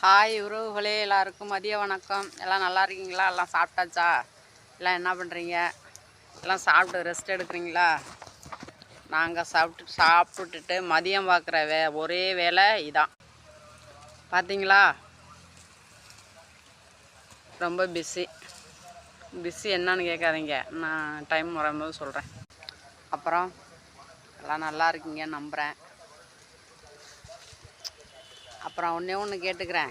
Hi உறவுகளே, எல்லாருக்கும் மதிய வணக்கம். எல்லாம் நல்லா இருக்கீங்களா? எல்லாம் சாப்பிட்டாச்சா? எல்லாம் என்ன பண்ணுறீங்க? எல்லாம் சாப்பிட்டு ரெஸ்ட் எடுக்கிறீங்களா? நாங்கள் சாப்பிட்டுட்டு மதியம் பார்க்குற ஒரே வேலை இதான். பார்த்தீங்களா, ரொம்ப பிஸி என்னன்னு கேட்காதீங்க, நான் டைம் வரும்போது சொல்கிறேன். அப்புறம் எல்லாம் நல்லா இருக்கீங்கன்னு நம்புகிறேன். அப்புறம் ஒன்று கேட்டுக்கிறேன்,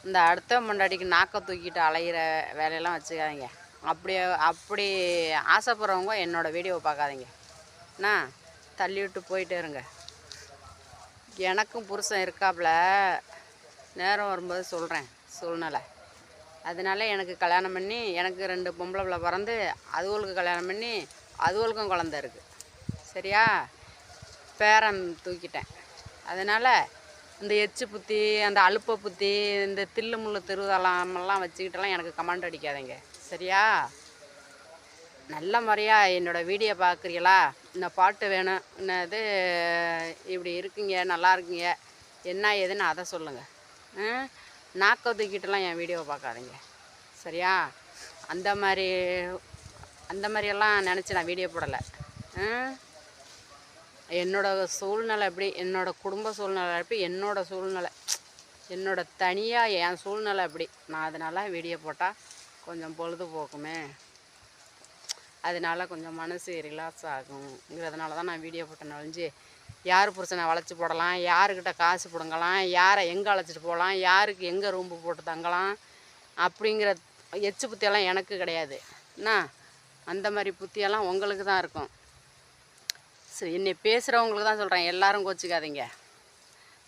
இந்த அடுத்த முன்னாடிக்கு நாக்கை தூக்கிட்டு அலையிற வேலையெல்லாம் வச்சுக்காதீங்க. அப்படி ஆசைப்படுறவங்க என்னோடய வீடியோவை பார்க்காதீங்க. நான் தள்ளி விட்டு போயிட்டே இருங்க. எனக்கும் புருஷன் இருக்காப்புல, நேரம் வரும்போது சொல்கிறேன் சூழ்நிலை. அதனால எனக்கு கல்யாணம் பண்ணி, எனக்கு 2 பொம்பளை பிள்ளை பிறந்து, அதுகளுக்கு கல்யாணம் பண்ணி அதுகளுக்கும் குழந்த இருக்குது. சரியா? பேரன் தூக்கிட்டேன். அதனால் இந்த எச்சு புத்தி, அந்த அலுப்பை புத்தி, இந்த தில்லு முள்ளு திருதலாமெல்லாம் வச்சுக்கிட்டெல்லாம் எனக்கு கமெண்ட் அடிக்காதீங்க. சரியா? நல்ல முறையாக என்னோடய வீடியோ பார்க்குறீங்களா? இந்த பாட்டு வேணும், என்னது இப்படி இருக்கீங்க, நல்லா இருக்கீங்க, என்ன ஏதுன்னு அதை சொல்லுங்கள். நாக்கை தூக்கிட்டெல்லாம் என் வீடியோவை பார்க்காதீங்க. சரியா? அந்த மாதிரியெல்லாம் நினச்சி நான் வீடியோ போடலை. என்னோடய சூழ்நிலை எப்படி, என்னோடய குடும்ப சூழ்நிலை எப்படி, என்னோடய சூழ்நிலை, தனியாக என் சூழ்நிலை எப்படி, நான் அதனால் வீடியோ போட்டால் கொஞ்சம் பொழுதுபோக்குமே, அதனால் கொஞ்சம் மனசு ரிலாக்ஸ் ஆகுங்கிறதுனால தான் நான் வீடியோ போட்டேன். ஒழிஞ்சு யார் புருஷனை வளைச்சி போடலாம், யாருக்கிட்ட காசு பிடுங்கலாம், யாரை எங்கே அழைச்சிட்டு போகலாம், யாருக்கு எங்கே ரூம்பு போட்டு தங்கலாம் அப்படிங்கிற எச்சு புத்தியெல்லாம் எனக்கு கிடையாது. என்ன, அந்த மாதிரி புத்தியெல்லாம் உங்களுக்கு தான் இருக்கும். சரி, என்னை பேசுகிறவங்களுக்கு தான் சொல்கிறேன், எல்லோரும் கோச்சிக்காதீங்க,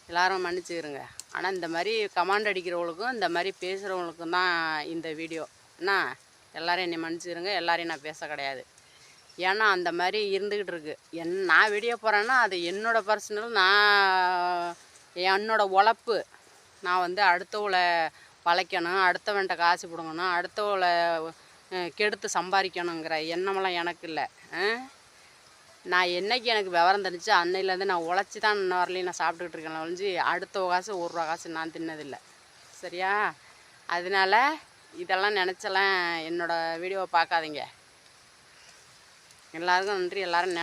எல்லோரும் மன்னிச்சுக்கிறங்க. ஆனால் இந்த மாதிரி கமாண்ட் அடிக்கிறவங்களுக்கும் இந்த மாதிரி பேசுகிறவங்களுக்கும் தான் இந்த வீடியோ. என்ன, எல்லோரும் என்னை மன்னிச்சுக்கிறங்க, எல்லாரையும் நான் பேச கிடையாது. ஏன்னா அந்த மாதிரி இருந்துக்கிட்டு இருக்குது. நான் வீடியோ போகிறேன்னா அது என்னோடய பர்சனல், என்னோடய உழைப்பு. நான் வந்து அடுத்தவளை வளைக்கணும், அடுத்தவன்ட்ட காசு பிடுங்கணும், அடுத்தவளை கெடுத்து சம்பாதிக்கணுங்கிற எண்ணமெல்லாம் எனக்கு இல்லை. நான் என்றைக்கு எனக்கு விவரம் தெரிஞ்சு அன்னையிலேருந்து நான் உழைச்சி தான் இன்ன வரலையும் நான் சாப்பிட்டுக்கிட்டு இருக்கேன். ஒழிஞ்சு அடுத்த காசு 1 ரூபா காசு நான் தின்னதில்லை. சரியா? அதனால இதெல்லாம் நினச்செல்லாம் என்னோடய வீடியோவை பார்க்காதீங்க. எல்லாருக்கும் நன்றி. எல்லோரும்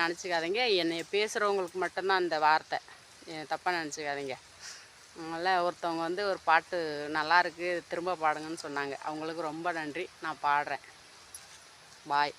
நினச்சிக்காதீங்க. என்னை பேசுகிறவங்களுக்கு மட்டும்தான் அந்த வார்த்தை, தப்பாக நினச்சிக்காதீங்க. அதனால் ஒருத்தவங்க வந்து ஒரு பாட்டு நல்லா இருக்குது, திரும்ப பாடுங்கன்னு சொன்னாங்க. அவங்களுக்கு ரொம்ப நன்றி. நான் பாடுறேன். பாய்.